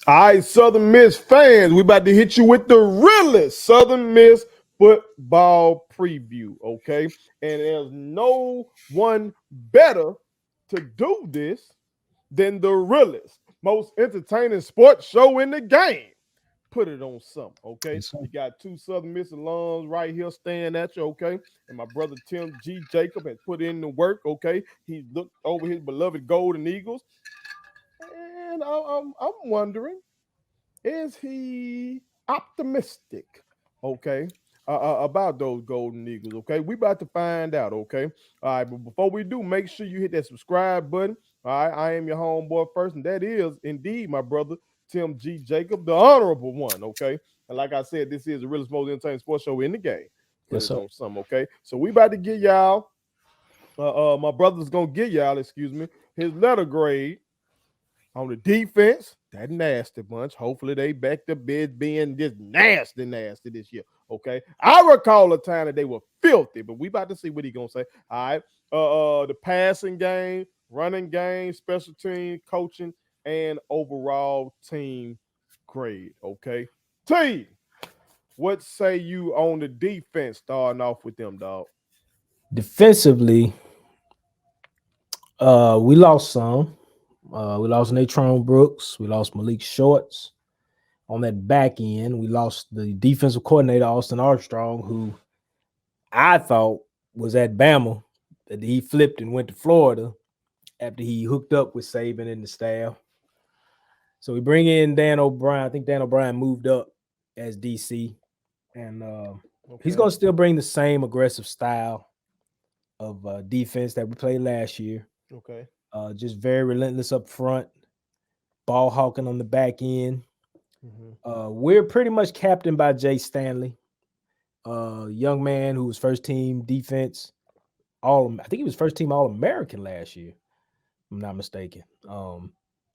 All right, Southern Miss fans, we about to hit you with the realest Southern Miss football preview, okay? And there's no one better to do this than the realest, most entertaining sports show in the game. Put it on something, okay? Yes, sir. You got two Southern Miss alums right here staring at you, okay? And my brother Tim G. Jacob has put in the work, okay? He looked over his beloved Golden Eagles, and I'm wondering, is he optimistic? Okay. About those Golden Eagles. Okay. We about to find out. Okay. All right. But before we do, make sure you hit that subscribe button. All right. I am your homeboy first, and that is indeed my brother Tim G. Jacob, the honorable one. Okay. And like I said, this is the realest, most entertaining sports show in the game. Put Yes, it sir. on some. Okay. So we about to get y'all. My brother's gonna get y'all. Excuse me. His letter grade on the defense, that nasty bunch. Hopefully they back the bid being just nasty this year. Okay. I recall a time that they were filthy, but we about to see what he gonna say. All right. The passing game, running game, special team, coaching, and overall team grade. Okay. T, what say you on the defense starting off with them, dog? Defensively, we lost some. We lost Natron Brooks. We lost Malik Shorts. On that back end, we lost the defensive coordinator, Austin Armstrong, who I thought was at Bama, that he flipped and went to Florida after he hooked up with Saban and the staff. So we bring in Dan O'Brien. I think Dan O'Brien moved up as DC, and he's Okay. going to still bring the same aggressive style of defense that we played last year. Okay. Just very relentless up front, ball hawking on the back end. Mm-hmm. We're pretty much captained by Jay Stanley, young man who was first team defense. I think he was first team All American last year. If I'm not mistaken.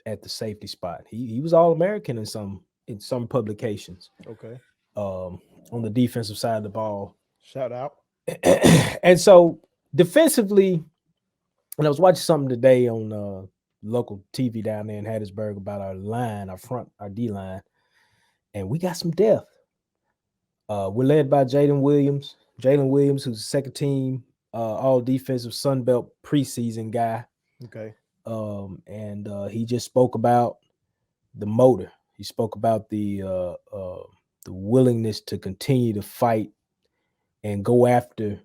At the safety spot, he was All American in some publications. Okay. On the defensive side of the ball, Shout out. and so defensively, and I was watching something today on local TV down there in Hattiesburg about our line, our D line, and we got some depth. We're led by Jalen Williams, who's a second team all defensive Sun Belt preseason guy. Okay. And he just spoke about the motor. He spoke about the willingness to continue to fight and go after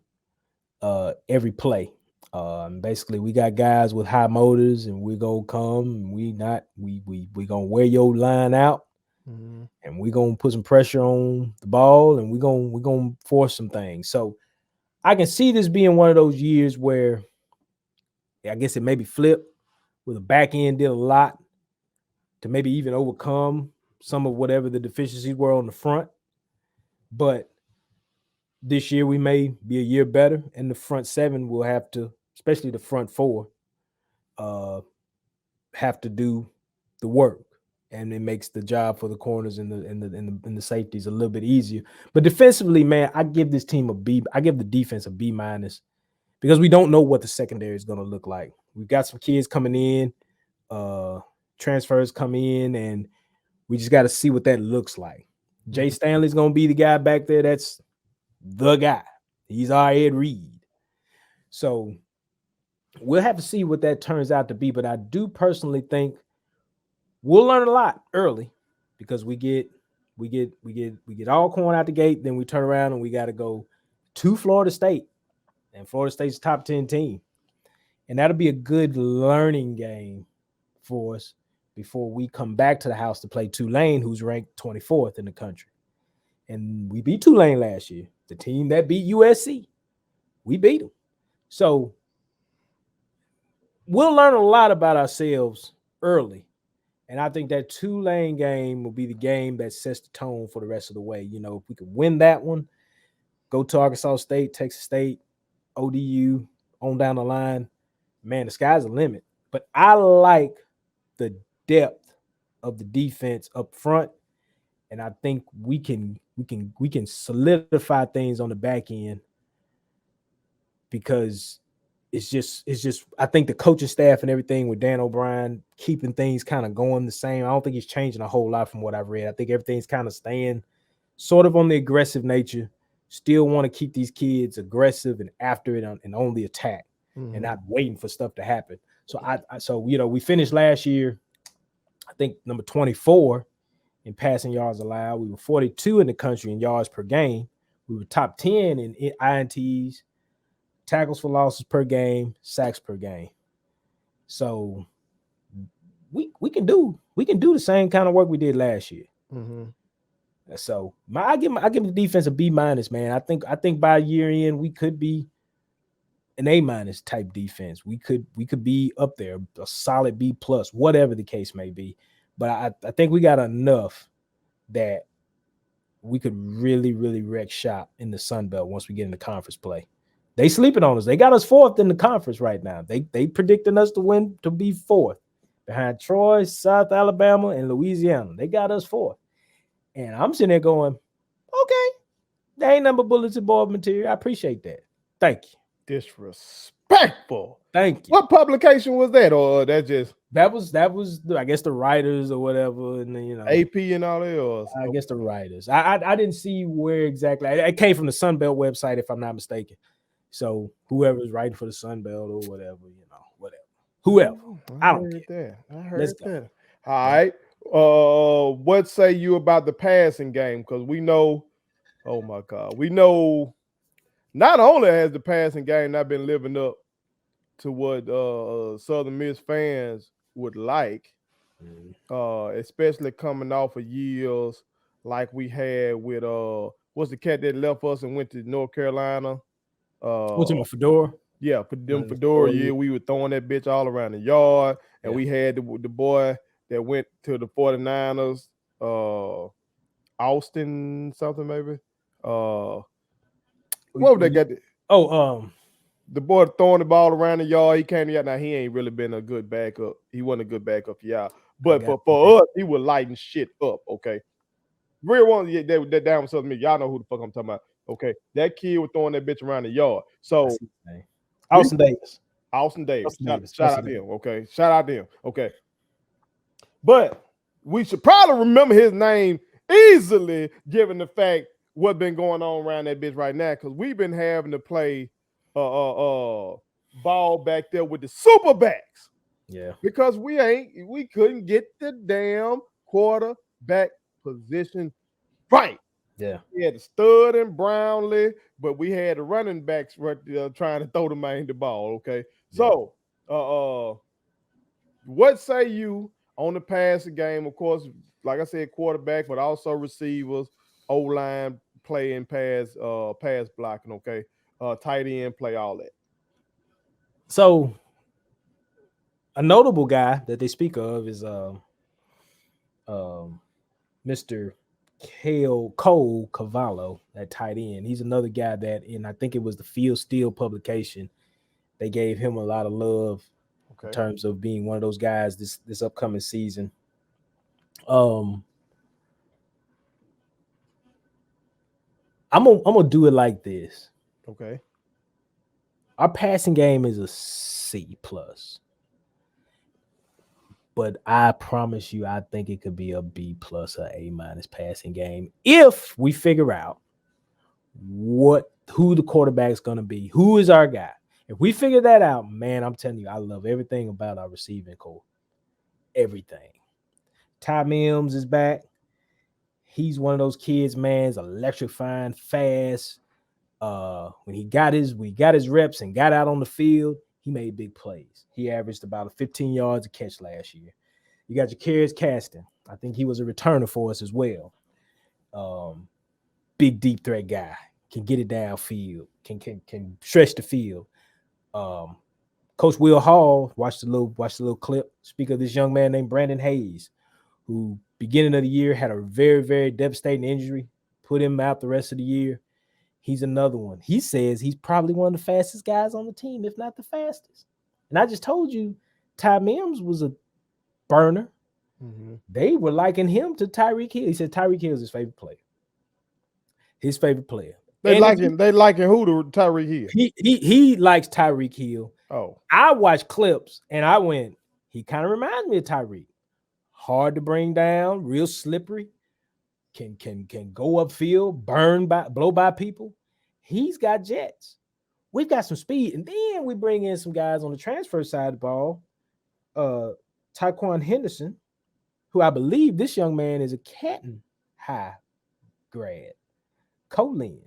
every play. Basically, we got guys with high motors, and we're gonna come. And we gonna wear your line out, Mm-hmm. and we're gonna put some pressure on the ball, and we're gonna force some things. So I can see this being one of those years where I guess it maybe flipped, where the back end did a lot to maybe even overcome some of whatever the deficiencies were on the front. But this year we may be a year better, and the front seven will have to, especially the front four, uh, have to do the work, and it makes the job for the corners and the safeties a little bit easier. But defensively, man, I give this team a B. I give the defense a B minus because we don't know what the secondary is going to look like. We've got some kids coming in, transfers come in, and we just got to see what that looks like. Jay Stanley's going to be the guy back there. That's the guy. He's our Ed Reed. So we'll have to see what that turns out to be. But I do personally think we'll learn a lot early because we get all corn out the gate. Then we turn around and we got to go to Florida State, and Florida State's top 10 team. And that'll be a good learning game for us before we come back to the house to play Tulane, who's ranked 24th in the country. And we beat Tulane last year, the team that beat USC. We beat them. So we'll learn a lot about ourselves early. And I think that Tulane game will be the game that sets the tone for the rest of the way. You know, if we could win that one, go to Arkansas State, Texas State, ODU, on down the line, man, the sky's the limit. But I like the depth of the defense up front, and I think we can solidify things on the back end because it's just I think the coaching staff and everything with Dan O'Brien keeping things kind of going the same. I don't think he's changing a whole lot from what I've read. I think everything's kind of staying sort of on the aggressive nature. Still want to keep these kids aggressive and after it and on the attack and not waiting for stuff to happen. So we finished last year, I think number 24 in passing yards allowed. We were 42 in the country in yards per game. We were top 10 in INTs, tackles for losses per game, sacks per game. So we can do the same kind of work we did last year. So I give the defense a B minus, man. I think by year end we could be an A minus type defense. We could be up there, a solid B plus, whatever the case may be. But I think we got enough that we could really, really wreck shop in the Sun Belt once we get into conference play. They sleeping on us. They got us fourth in the conference right now. They predicting us to be fourth behind Troy, South Alabama, and Louisiana. They got us fourth. And I'm sitting there going, okay, there ain't number bulletin board material. I appreciate that. Thank you. Disrespectful. Thank you. What publication was that? Or that just that was I guess the writers or whatever, and AP and all that. Or I guess the writers. I didn't see where exactly. It came from the Sun Belt website, if I'm not mistaken. So whoever's writing for the Sun Belt or whatever, whatever. Whoever. I don't care. I heard that. All right. What say you about the passing game? Because we know, oh my God, we know not only has the passing game not been living up to what Southern Miss fans would like, especially coming off of years like we had with what's the cat that left us and went to North Carolina? What's in my Fedora? Yeah, for them Fedora year, we were throwing that bitch all around the yard, and we had the boy that went to the 49ers, Austin something maybe. What would they got? The boy throwing the ball around the yard. He came here. Now he ain't really been a good backup. He wasn't a good backup for y'all. But for us, he was lighting shit up. Okay, real one. Yeah, that down with Southern Miss. Y'all know who the fuck I'm talking about. Okay, that kid was throwing that bitch around the yard. So Austin Davis. Shout out to him. Okay, shout out to him. Okay, but we should probably remember his name easily, given the fact what's been going on around that bitch right now. Because we've been having to play ball back there with the superbacks. Yeah, because we couldn't get the damn quarterback position right. Yeah, we had the stud and Brownlee, but we had the running backs right there trying to throw the man the ball. Okay, so what say you on the passing game? Of course, like I said, quarterback, but also receivers, O-line play and pass blocking. Okay, tight end play, all that. So a notable guy that they speak of is Mr. Cole Cavallo, that tight end. He's another guy that, and I think it was the Field Steel publication, they gave him a lot of love in terms of being one of those guys this upcoming season. I'm gonna do it like this. Okay. Our passing game is a C plus. But I promise you, I think it could be a B plus or A minus passing game if we figure out who the quarterback's gonna be, who is our guy. If we figure that out, man, I'm telling you, I love everything about our receiving core. Everything. Ty Mims is back. He's one of those kids, man, is electrifying, fast. When he got his reps and got out on the field, he made big plays. He averaged about 15 yards a catch last year. You got Ja'Karius Caston. I think he was a returner for us as well. Big deep threat guy. Can get it downfield. Can stretch the field. Coach Will Hall, watch the little clip. Speak of this young man named Brandon Hayes, who beginning of the year had a very, very devastating injury, put him out the rest of the year. He's another one. He says he's probably one of the fastest guys on the team, if not the fastest. And I just told you, Ty Mims was a burner. Mm-hmm. They were liking him to Tyreek Hill. He said Tyreek Hill is his favorite player. His favorite player. They liking who to Tyreek Hill? He likes Tyreek Hill. Oh, I watched clips and I went, he kind of reminds me of Tyreek. Hard to bring down, real slippery, can go upfield, blow by people. He's got jets. We've got some speed, and then we bring in some guys on the transfer side of the ball. Taquan Henderson, who I believe this young man is a Canton High grad. Colin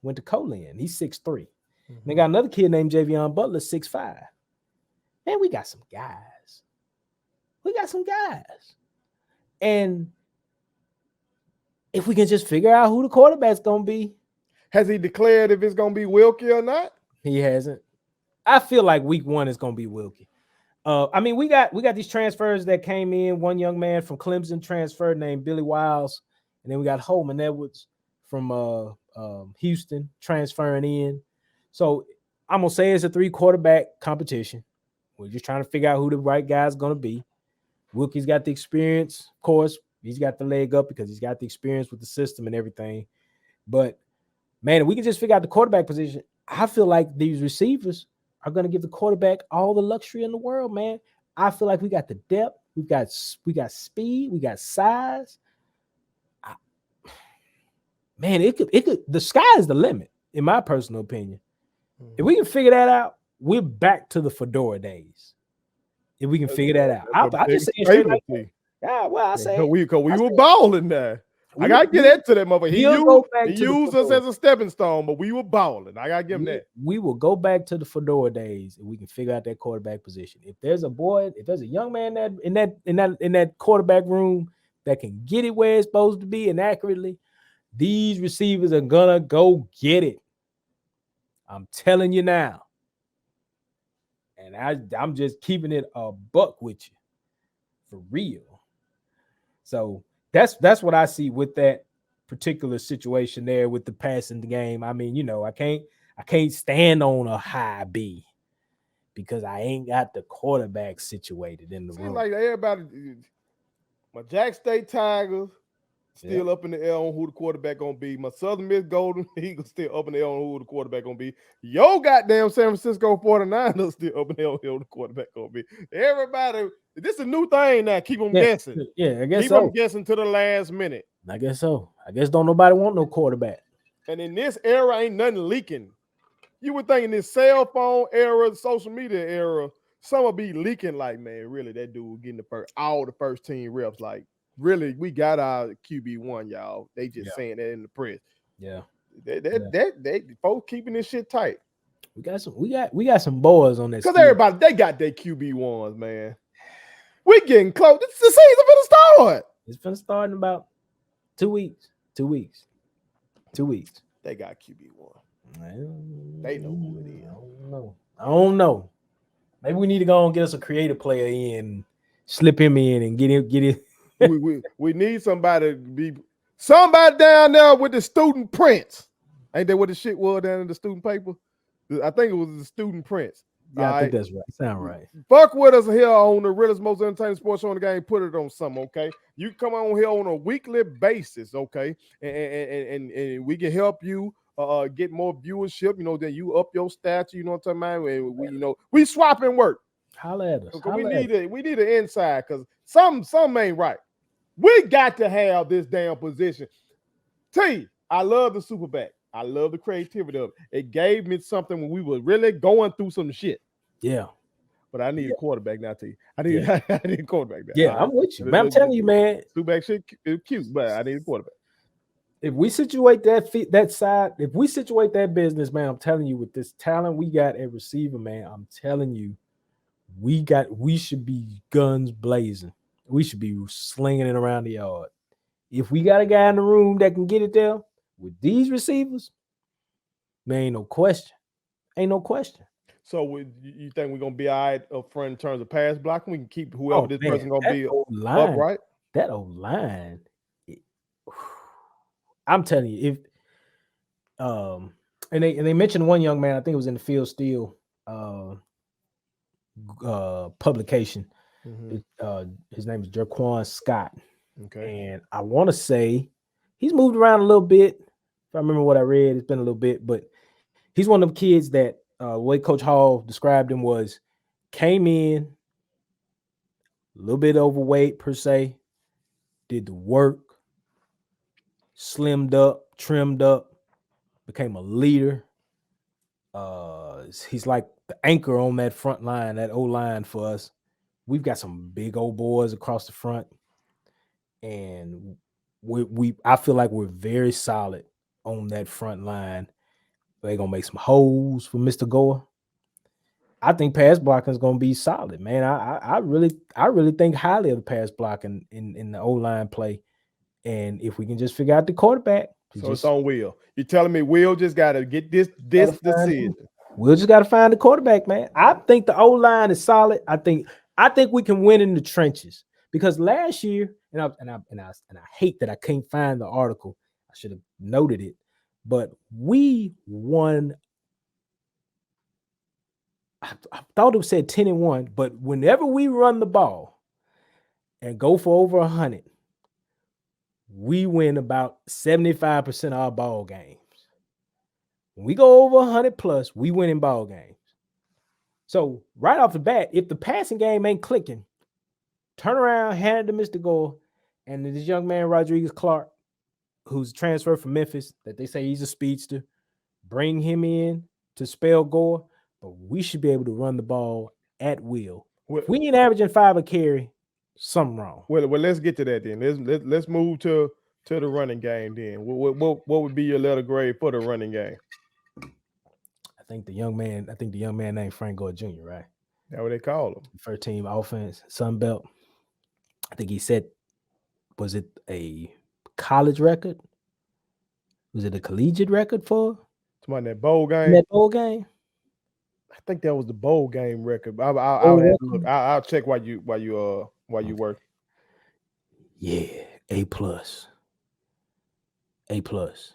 went to Colin. He's 6'3". They got another kid named Javion Butler, 6'5". Man, we got some guys. And if we can just figure out who the quarterback's gonna be. Has he declared if it's gonna be Wilkie or not? He hasn't. I feel like week 1 is gonna be Wilkie. I mean, we got these transfers that came in. One young man from Clemson transferred named Billy Wiles, and then we got Holman Edwards from Houston transferring in. So I'm gonna say it's a 3 quarterback competition. We're just trying to figure out who the right guy's gonna be. Wilkie's got the experience, of course. He's got the leg up because he's got the experience with the system and everything. But man, if we can just figure out the quarterback position, I feel like these receivers are going to give the quarterback all the luxury in the world, man. I feel like we got the depth, we got speed, we got size. Man, it could. The sky is the limit, in my personal opinion. If we can figure that out, we're back to the Fedora days. If we can figure that out, I just say it straight like that. Yeah, well, I say we were balling there. I gotta get into that motherfucker. He used us as a stepping stone, but we were balling. I gotta give him that. We will go back to the Fedora days and we can figure out that quarterback position. If there's a young man in that quarterback room that can get it where it's supposed to be and accurately, these receivers are gonna go get it. I'm telling you now. And I'm just keeping it a buck with you for real. So that's what I see with that particular situation there with the passing game. I mean, I can't stand on a high B because I ain't got the quarterback situated in the room. Like everybody, my Jack State Tigers still up in the air on who the quarterback gonna be. My Southern Miss Golden Eagles still up in the air on who the quarterback gonna be. Yo, goddamn San Francisco 49ers still up in the air on who the quarterback gonna be. Everybody, this is a new thing now. Keep them guessing. Yeah, I guess Keep them guessing to the last minute. I guess so. I guess don't nobody want no quarterback. And in this era, ain't nothing leaking. You would think in this cell phone era, social media era, some will be leaking like, man, really, that dude getting all the first team reps. Like, really, we got our QB1, y'all. They just saying that in the press. Yeah. They folks keeping this shit tight. We got some boys on that. Because everybody, they got their QB1s, man. We getting close. The season finna start. It's finna start in about 2 weeks. 2 weeks. 2 weeks. They got QB1. They know who it is. I don't know. Maybe we need to go and get us a creative player in, slip him in, and get it. we need somebody to be somebody down there with the student prints. Ain't that what the shit was down in the student paper? I think it was the student prints. Yeah, I think that's right. Sound right. Fuck with us here on the realest, most entertaining sports show in the game. Put it on something, okay? You come on here on a weekly basis, okay? And we can help you get more viewership. Then you up your stats. You know what I'm talking about? And we swapping work. Holla at us. We need an inside because some ain't right. We got to have this damn position. T, I love the Superback. I love the creativity of it. It gave me something when we were really going through some shit. Yeah. But I need a quarterback now, T. I need a quarterback now. Yeah, I'm with you. Man, I'm telling you, man. Superback shit is cute, but I need a quarterback. If we situate that side, if we situate that business, man, I'm telling you, with this talent we got at receiver, man, I'm telling you, we should be guns blazing. We should be slinging it around the yard. If we got a guy in the room that can get it there with these receivers, man, ain't no question. So you think we're gonna be all right up front in terms of pass blocking? We can keep whoever this person gonna be upright. That old line, I'm telling you, if and they mentioned one young man, I think it was in the Field Steel publication. Mm-hmm. His name is Jaquan Scott. Okay. And I want to say he's moved around a little bit. If I remember what I read, it's been a little bit, but he's one of them kids that the way Coach Hall described him was came in a little bit overweight per se, did the work, slimmed up, trimmed up, became a leader. He's like the anchor on that front line, that O line for us. We've got some big old boys across the front, and we I feel like we're very solid on that front line. They're gonna make some holes for Mr. Gore. I think pass blocking is gonna be solid, man. I really think highly of the pass blocking in the O line play. And if we can just figure out the quarterback, we So it's just on Will. You're telling me Will just got to get this gotta this find him. decision. We'll just gotta find the quarterback, man. I think the O line is solid. I think we can win in the trenches because last year, and I hate that I can't find the article. I should have noted it, but we won. I thought it said 10-1, but whenever we run the ball and go for over 100, we win about 75% of our ball games. When we go over 100 plus, we win in ball games. So right off the bat, if the passing game ain't clicking, turn around, hand it to Mr. Gore, and this young man, Rodriguez Clark, who's transferred from Memphis, that they say he's a speedster, bring him in to spell Gore, but we should be able to run the ball at will. Well, If we ain't averaging 5 a carry, something wrong. well, let's get to that then. Let's move to the running game then. What would be your letter grade for the running game? I think the young man named Frank Gore Jr., right? That's what they call them. First team offense, Sun Belt. I think he said, was it a college record? Was it a collegiate record for Somebody in that bowl in game. that bowl game? I think that was the bowl game record. I'll Bowl have to look. record? I'll check while you work. Yeah, A plus. A plus.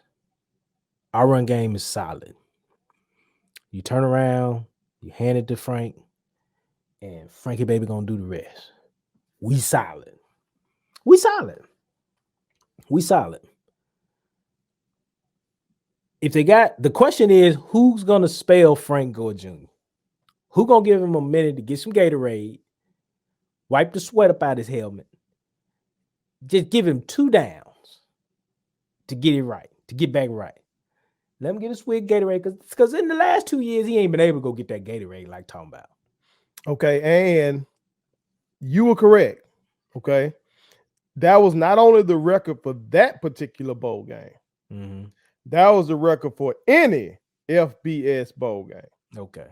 Our run game is solid. You turn around, you hand it to Frank, and Frankie Baby gonna do the rest. We solid. We solid. We solid. If they got the question is who's gonna spell Frank Gore Jr.? Who gonna give him a minute to get some Gatorade, wipe the sweat up out his helmet, just give him 2 downs to get it right, to get back right. Let him get a swig Gatorade because in the last 2 years he ain't been able to go get that Gatorade like talking about. Okay, and you were correct. Okay, that was not only the record for that particular bowl game. Mm-hmm. That was the record for any FBS bowl game Okay.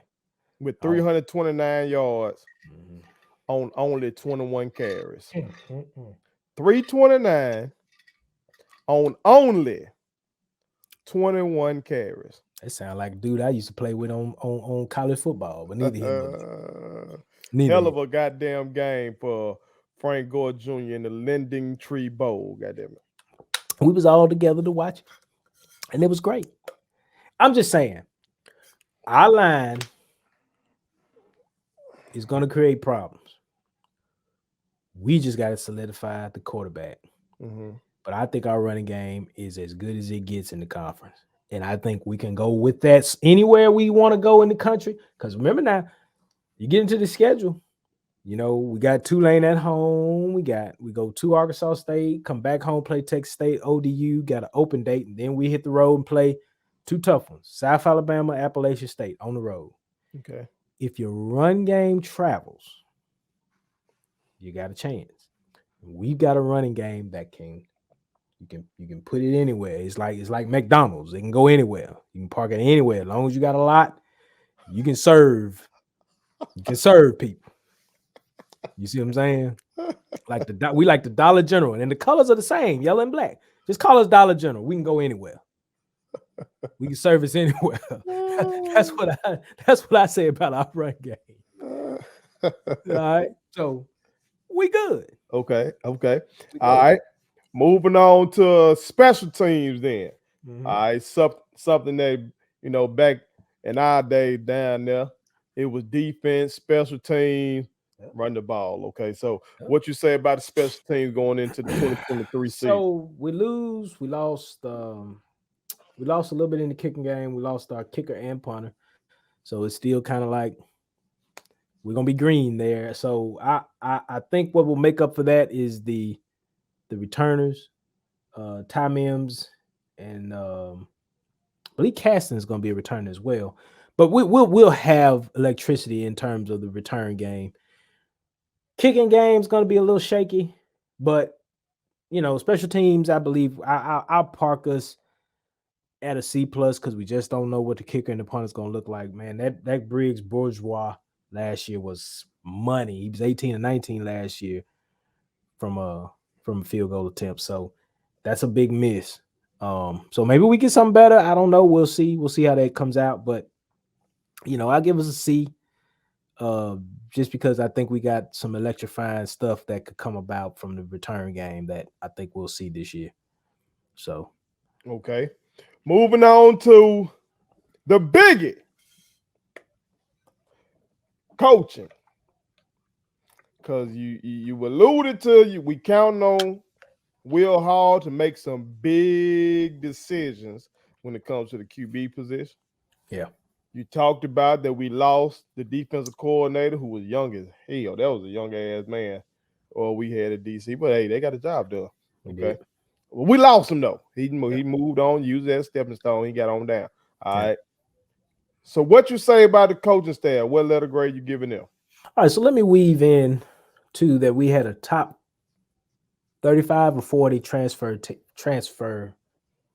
with 329 yards Mm-hmm. on only 21 carries. Mm-hmm. 329 on only 21 carries. That sound like a dude I used to play with on college football, but neither here nor there. Hell of a goddamn game for Frank Gore Jr. in the Lending Tree Bowl. Goddamn it. We was all together to watch it, and it was great. I'm just saying, our line is going to create problems. We just got to solidify the quarterback. Mm-hmm. But I think our running game is as good as it gets in the conference. And I think we can go with that anywhere we want to go in the country. Because remember now, you get into the schedule, you know, we got Tulane at home. We go to Arkansas State, come back home, play Texas State, ODU, got an open date, and then we hit the road and play 2 tough ones, South Alabama, Appalachian State on the road. Okay. If your run game travels, you got a chance. We've got a running game that you can put it anywhere. It's like McDonald's. It can go anywhere. You can park it anywhere. As long as you got a lot, you can serve. You can serve people. You see what I'm saying? We like the Dollar General, and the colors are the same, yellow and black. Just call us Dollar General. We can go anywhere. We can service anywhere. That's what I say about our run game. All right, so we good. Okay. We good. All right. Moving on to special teams then. Mhm. All right. Something that, back in our day down there, it was defense, special teams, run the ball. Okay. So what you say about the special teams going into the 2023 season? So we lost a little bit in the kicking game. We lost our kicker and punter. So it's still kind of like we're gonna be green there. So I think what will make up for that is the returners, Ty Mims, and I believe Caston is gonna be a returner as well. But we'll have electricity in terms of the return game. Kicking game's gonna be a little shaky, but special teams, I believe I'll park us at a C plus because we just don't know what the kicker and the punt is gonna look like. Man, that Briggs Bourgeois last year was money. He was 18 and 19 last year from a field goal attempt. So that's a big miss. So maybe we get something better. I don't know. We'll see. We'll see how that comes out. But I'll give us a C. Uh, just because I think we got some electrifying stuff that could come about from the return game that I think we'll see this year. So Okay. Moving on to the biggie, coaching. Because you alluded to we counting on Will Hall to make some big decisions when it comes to the QB position. yeah, You talked about that we lost the defensive coordinator who was young as hell. That was a young ass man. Or we had a DC, but hey, they got a job done. we Okay. did. Well, we lost him though. He Yeah, moved on, used that stepping stone. He got on down. All yeah. right. So what you say about the coaching staff? What letter grade you giving them? All right, so let me weave in too that we had a top 35 or 40 transfer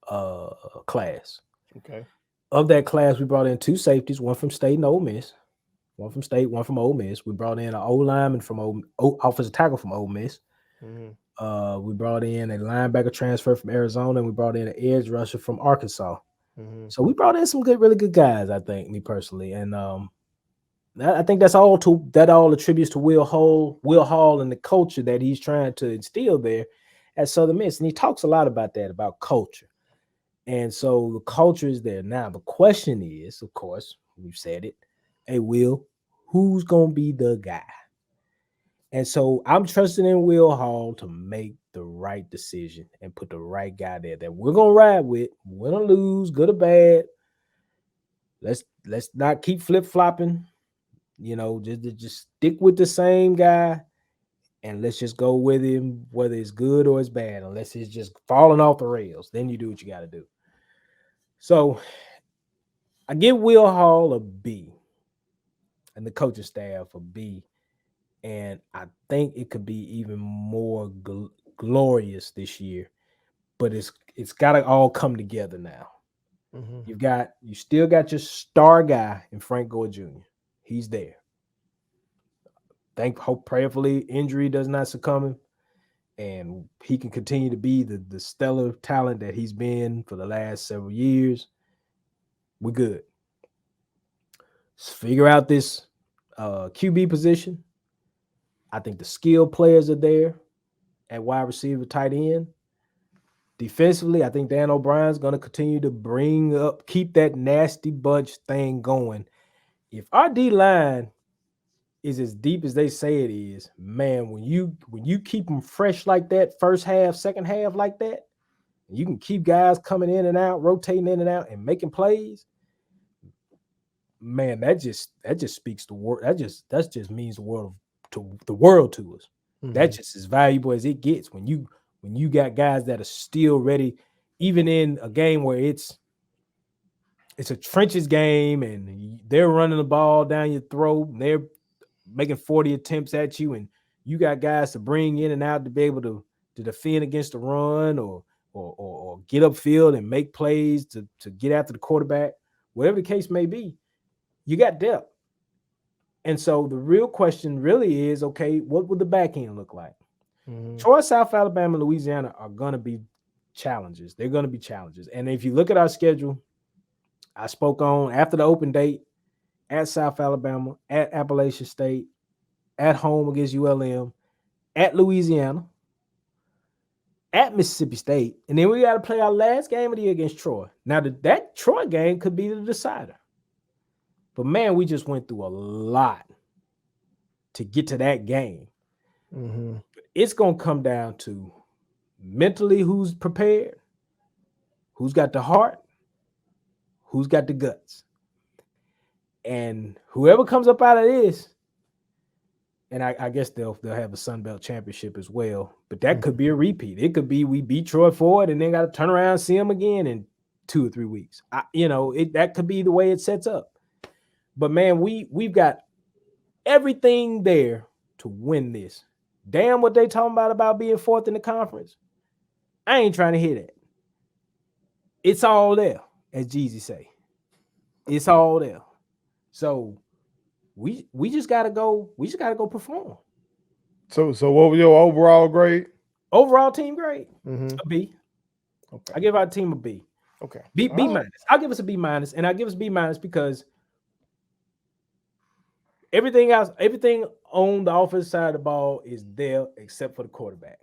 uh class. Okay. Of that class, we brought in two safeties, one from State and Ole Miss, one from State, one from Ole Miss. We brought in an O lineman from offensive tackle from Ole Miss. Mm-hmm. We brought in a linebacker transfer from Arizona, and we brought in an edge rusher from Arkansas. Mm-hmm. So we brought in some really good guys. I think, me personally, and I think that all attributes to Will Hall, and the culture that he's trying to instill there at Southern Miss. And he talks a lot about that, about culture. And so the culture is there. Now the question is, of course, we've said it. Hey, Will, who's gonna be the guy? And so I'm trusting in Will Hall to make the right decision and put the right guy there that we're gonna ride with, win or lose, good or bad. Let's not keep flip flopping. Just stick with the same guy and let's just go with him, whether it's good or it's bad, unless it's just falling off the rails. Then you do what you got to do. So I give Will Hall a B and the coaching staff a B. And I think it could be even more glorious this year. But it's got to all come together now. Mm-hmm. You still got your star guy in Frank Gore Jr. He's there. Hope prayerfully injury does not succumb him, and he can continue to be the stellar talent that he's been for the last several years. We're good. Let's figure out this QB position. I think the skill players are there at wide receiver, tight end. Defensively, I think Dan O'Brien's going to continue to keep that nasty bunch thing going. If our D line is as deep as they say it is, man, when you keep them fresh like that, first half, second half like that, you can keep guys coming in and out, rotating in and out, and making plays. Man, that just speaks the word. That just means the world to us. Mm-hmm. That's just as valuable as it gets when you got guys that are still ready, even in a game where it's a trenches game and they're running the ball down your throat and they're making 40 attempts at you, and you got guys to bring in and out to be able to defend against the run or get upfield and make plays to get after the quarterback, whatever the case may be, you got depth. And so the real question really is, okay, what would the back end look like? Mm-hmm. Troy, South Alabama, and Louisiana are going to be challenges. They're going to be challenges. And if you look at our schedule, I spoke on after the open date at South Alabama, at Appalachian State, at home against ULM, at Louisiana, at Mississippi State, and then we got to play our last game of the year against Troy. Now, that Troy game could be the decider. But, man, we just went through a lot to get to that game. Mm-hmm. It's going to come down to mentally who's prepared, who's got the heart, who's got the guts. And whoever comes up out of this, and I guess they'll have a Sun Belt championship as well. But that could be a repeat. It could be we beat Troy Ford and then got to turn around and see them again in 2 or 3 weeks. That could be the way it sets up. But man, we've got everything there to win this. Damn what they talking about being fourth in the conference. I ain't trying to hear that. It's all there, as Jeezy say. It's all there. So we just gotta go. We just gotta go perform. So what was your overall grade? Overall team grade, Mm-hmm. a B. Okay. I give our team a B. Okay. B All right. minus. I'll give us a B minus, and I give us B minus because everything else, everything on the offensive side of the ball is there except for the quarterback.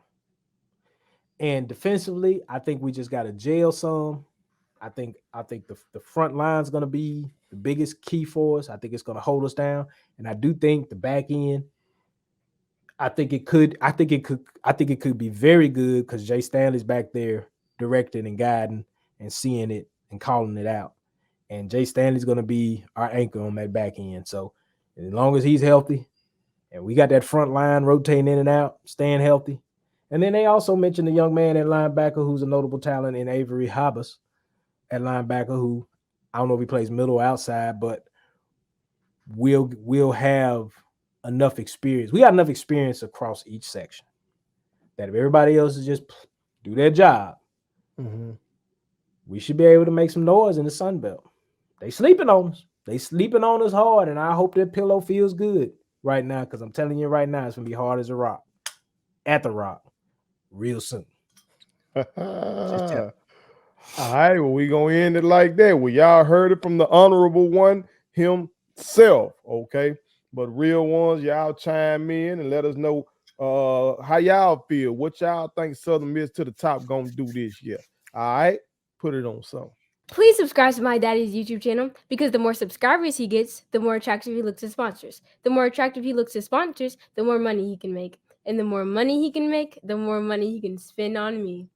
And defensively, I think we just got to jail some. I think the front line is going to be the biggest key for us. I think it's going to hold us down, and I do think the back end. I think it could be very good because Jay Stanley's back there directing and guiding and seeing it and calling it out. And Jay Stanley's going to be our anchor on that back end. So as long as he's healthy and we got that front line rotating in and out, staying healthy. And then they also mentioned the young man at linebacker who's a notable talent in Avery Habas at linebacker who I don't know if he plays middle or outside, but we'll have enough experience. We got enough experience across each section that if everybody else is just do their job, we should be able to make some noise in the Sun Belt. They sleeping on us. They sleeping on us hard, and I hope that pillow feels good right now because I'm telling you right now, it's going to be hard as a rock. At the Rock real soon. All right, well, we gonna end it like that. Well, y'all heard it from the honorable one himself, okay? But real ones, y'all chime in and let us know how y'all feel. What y'all think Southern Miss to the top gonna do this year? All right, put it on some. Please subscribe to my daddy's YouTube channel because the more subscribers he gets, the more attractive he looks to sponsors. The more attractive he looks to sponsors, the more money he can make. And the more money he can make, the more money he can spend on me.